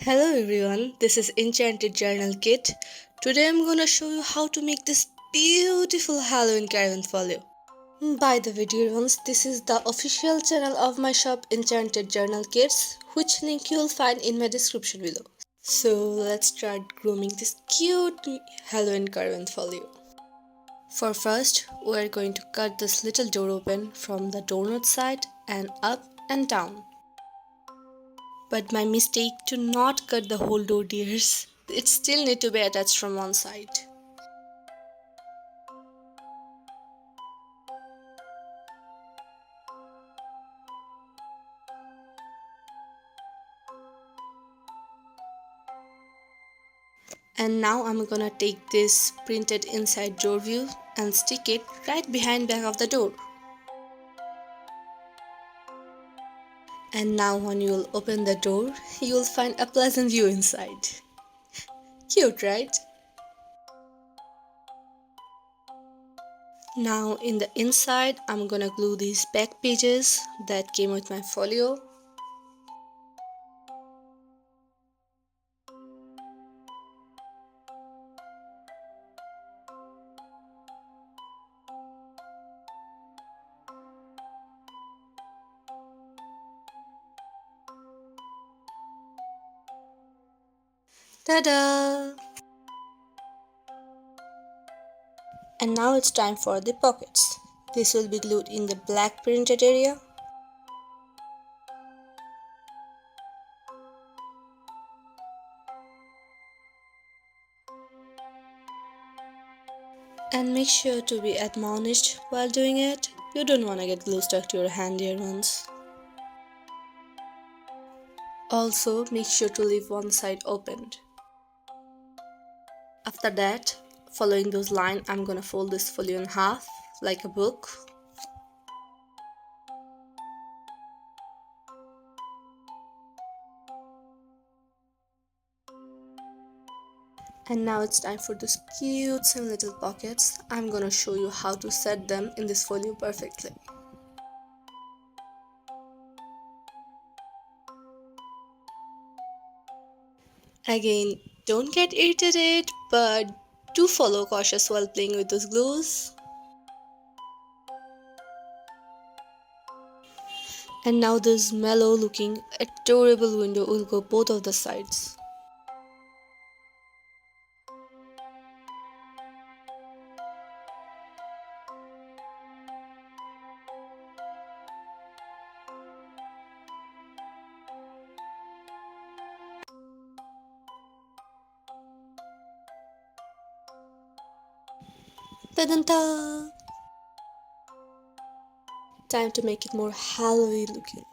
Hello everyone, this is Enchanted Journal Kit. Today I'm gonna show you how to make this beautiful Halloween Caravan Folio. By the way, dear ones, this is the official channel of my shop Enchanted Journal Kits, which link you'll find in my description below. So let's start grooming this cute Halloween Caravan Folio. For first, we're going to cut this little door open from the doorknob side and up and down. But my mistake to not cut the whole door, dears. It still need to be attached from one side. And now I'm gonna take this printed inside door view and stick it right behind back of the door. And now when you'll open the door, you'll find a pleasant view inside. Cute, right? Now in the inside, I'm gonna glue these back pages that came with my folio. Ta-da! And now it's time for the pockets. This will be glued in the black printed area. And make sure to be admonished while doing it. You don't want to get glue stuck to your hand, dear ones. Also, make sure to leave one side opened. After that, following those lines, I'm gonna fold this folio in half like a book. And now it's time for those cute some little pockets. I'm gonna show you how to set them in this folio perfectly. Again, don't get irritated, but do follow cautious while playing with those glues. And now this mellow looking adorable window will go both of the sides. Ta-da! Time to make it more Halloween looking.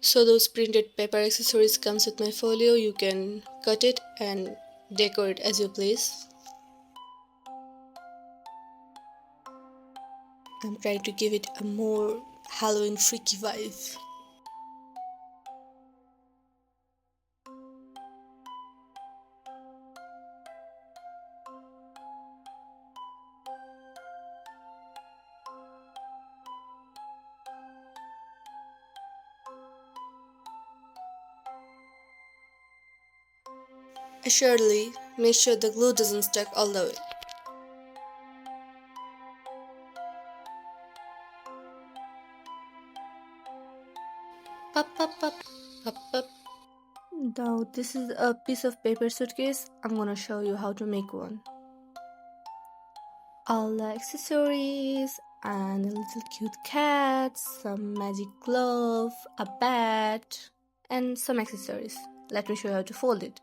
So those printed paper accessories comes with my folio. You can cut it and decorate as you please. I'm trying to give it a more Halloween freaky vibe. Assuredly, make sure the glue doesn't stick all the way. Pop, pop, pop, pop, pop. Now this is a piece of paper suitcase. I'm gonna show you how to make one. All the accessories and a little cute cat, some magic glove, a bat, and some accessories. Let me show you how to fold it.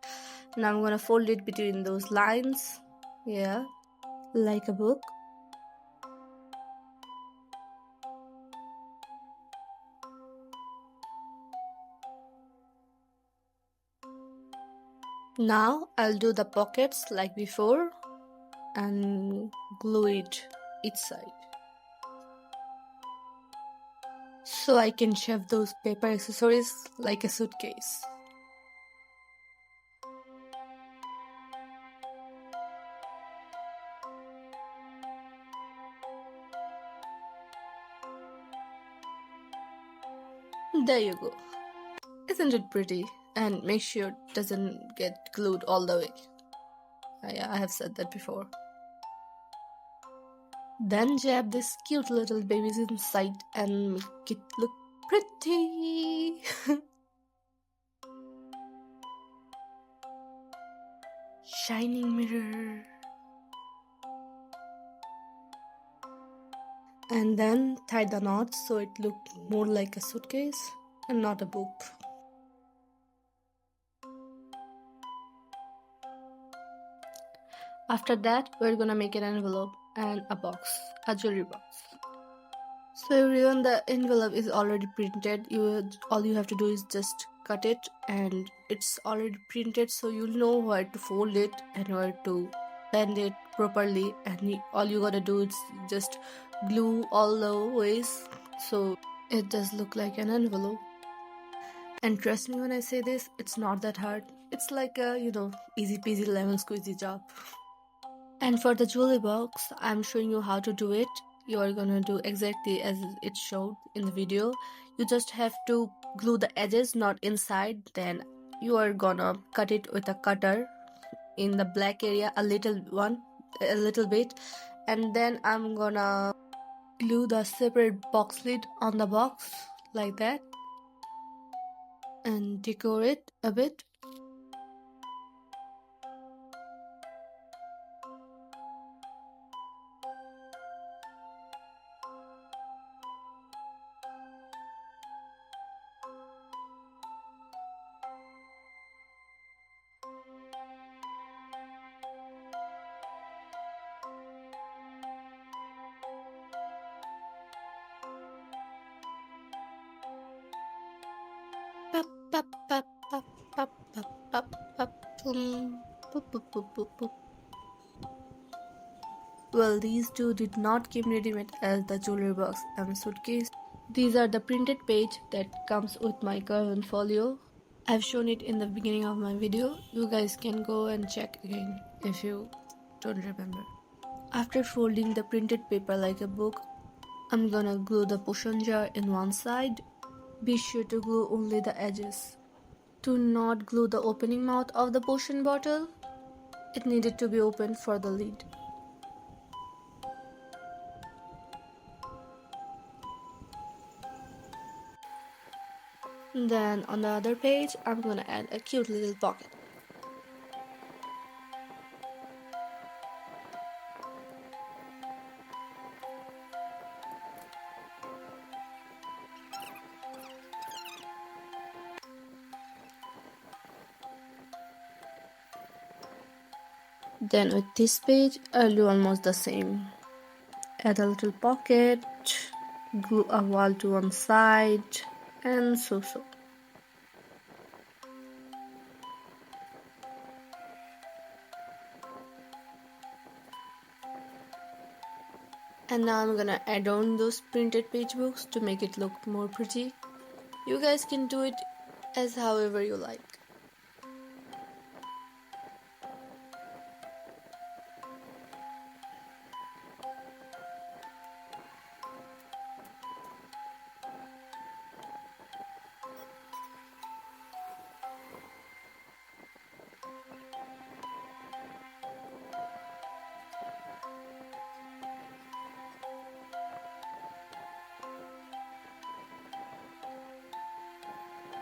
Now I'm gonna fold it between those lines. Yeah, like a book. Now I'll do the pockets like before and glue it each side. So I can shove those paper accessories like a suitcase. There you go. Isn't it pretty? And make sure it doesn't get glued all the way. Yeah, I have said that before. Then jab these cute little babies inside and make it look pretty. Shining mirror. And then tie the knots so it looked more like a suitcase and not a book. After that, we're gonna make an envelope and a box, a jewelry box. So everyone, the envelope is already printed. All you have to do is just cut it, and it's already printed, so you'll know where to fold it and where to bend it properly. And all you gotta do is just glue all the ways, so it does look like an envelope. And trust me when I say this, it's not that hard. It's like a easy peasy lemon squeezy job. And for the jewelry box, I'm showing you how to do it. You are gonna do exactly as it showed in the video. You just have to glue the edges, not inside. Then you are gonna cut it with a cutter in the black area, a little bit. And then I'm gonna glue the separate box lid on the box like that and decorate it a bit. Pop, pop, pop, pop, pop, pop, pop, pop, boom, boop, boop, boop, boop, boop. Well, these two did not come ready-made as the jewelry box and suitcase. These are the printed page that comes with my caravan folio. I've shown it in the beginning of my video. You guys can go and check again if you don't remember. After folding the printed paper like a book, I'm gonna glue the potion jar in one side. Be sure to glue only the edges. Do not glue the opening mouth of the potion bottle. It needed to be opened for the lid. Then on the other page, I'm gonna add a cute little pocket. Then with this page, I'll do almost the same. Add a little pocket, glue a wall to one side, and so. And now I'm gonna add on those printed page books to make it look more pretty. You guys can do it as however you like.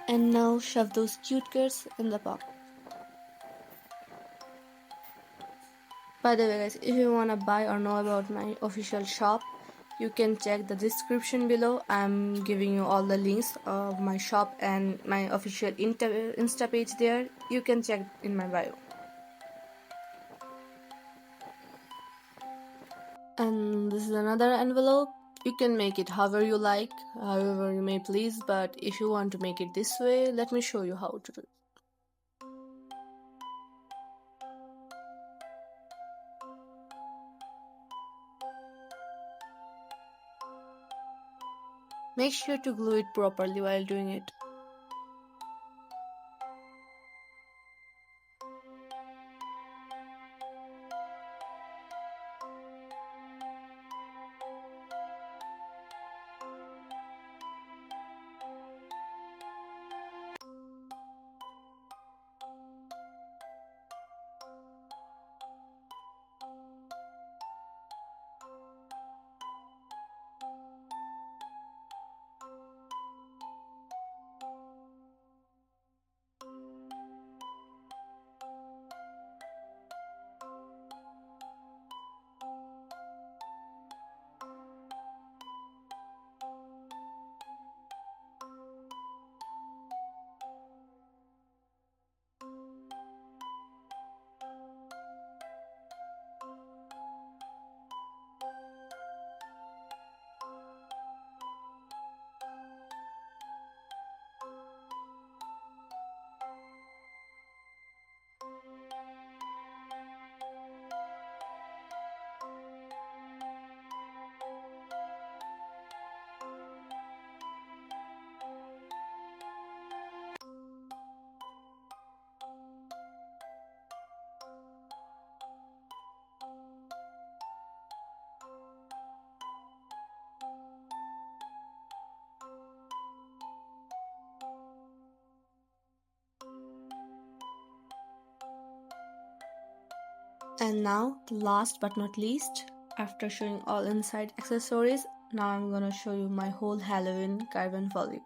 And now shove those cute girls in the pocket. By the way guys, if you wanna buy or know about my official shop, you can check the description below. I'm giving you all the links of my shop and my official Insta page there. You can check in my bio. And this is another envelope. You can make it however you like, however you may please, but if you want to make it this way, let me show you how to do it. Make sure to glue it properly while doing it. And now, last but not least, after showing all inside accessories, now I'm gonna show you my whole Halloween caravan folio.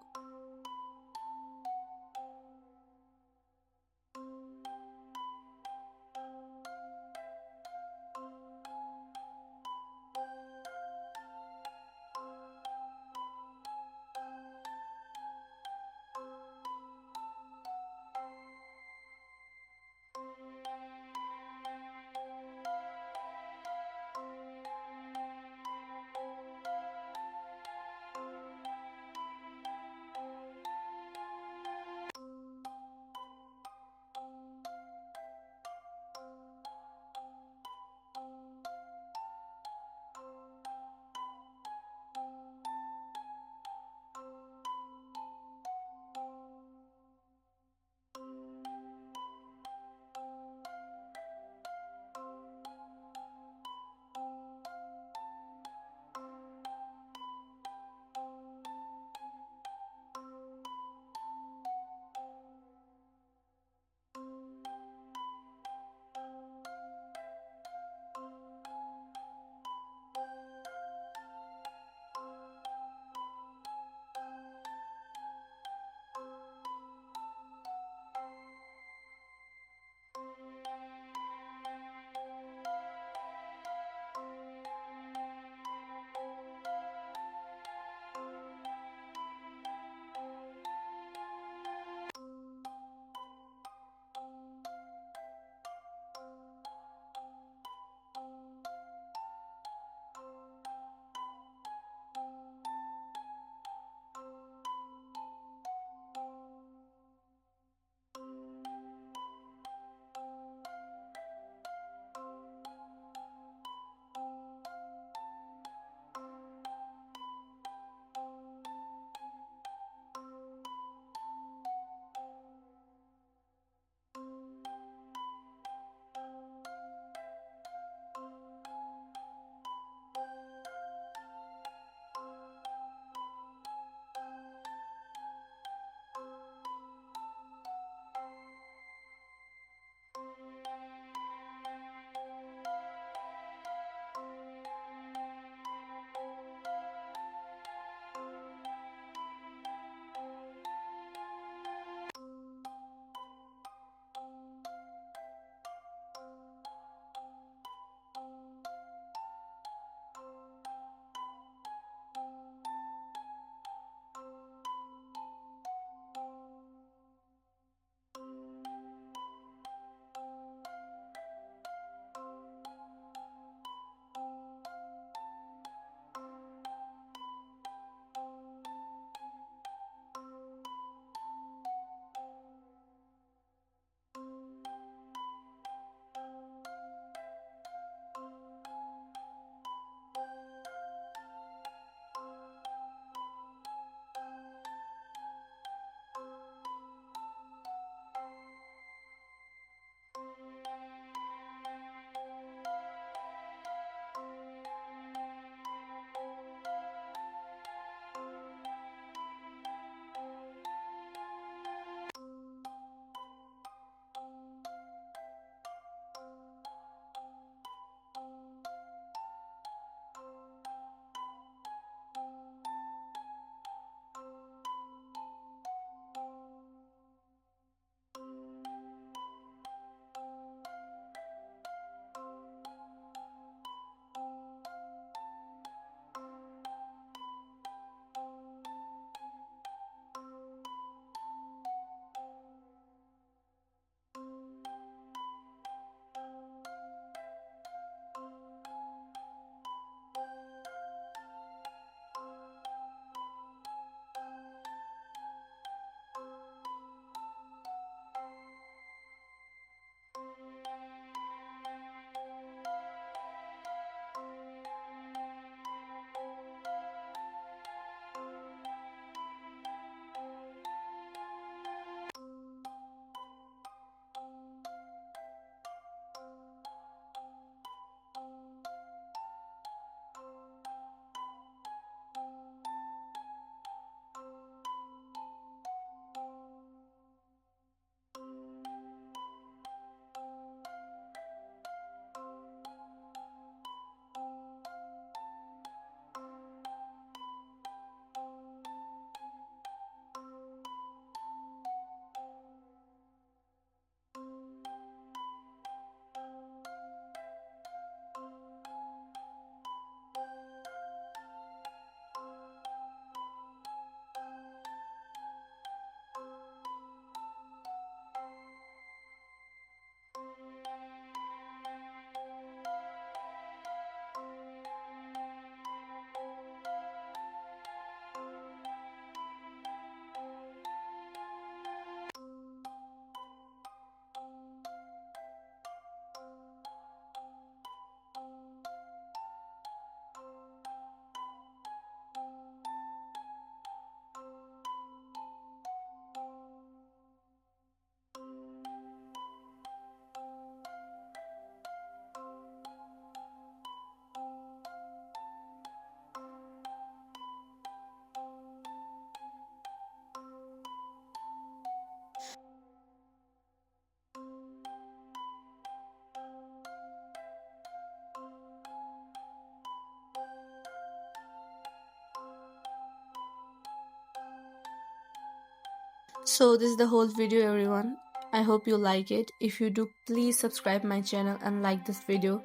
So this is the whole video, everyone. I hope you like it. If you do, please subscribe my channel and like this video.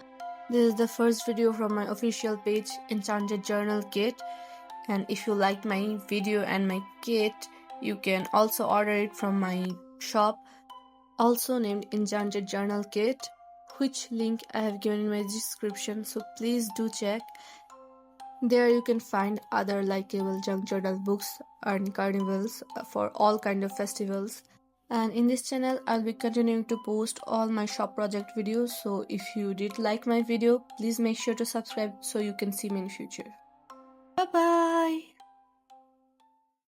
This is the first video from my official page, Enchanted Journal Kit. And if you like my video and my kit, you can also order it from my shop, also named Enchanted Journal Kit, which link I have given in my description, so please do check. There you can find other likable junk journal books and carnivals for all kind of festivals. And in this channel I'll be continuing to post all my shop project videos, so if you did like my video, please make sure to subscribe so you can see me in future.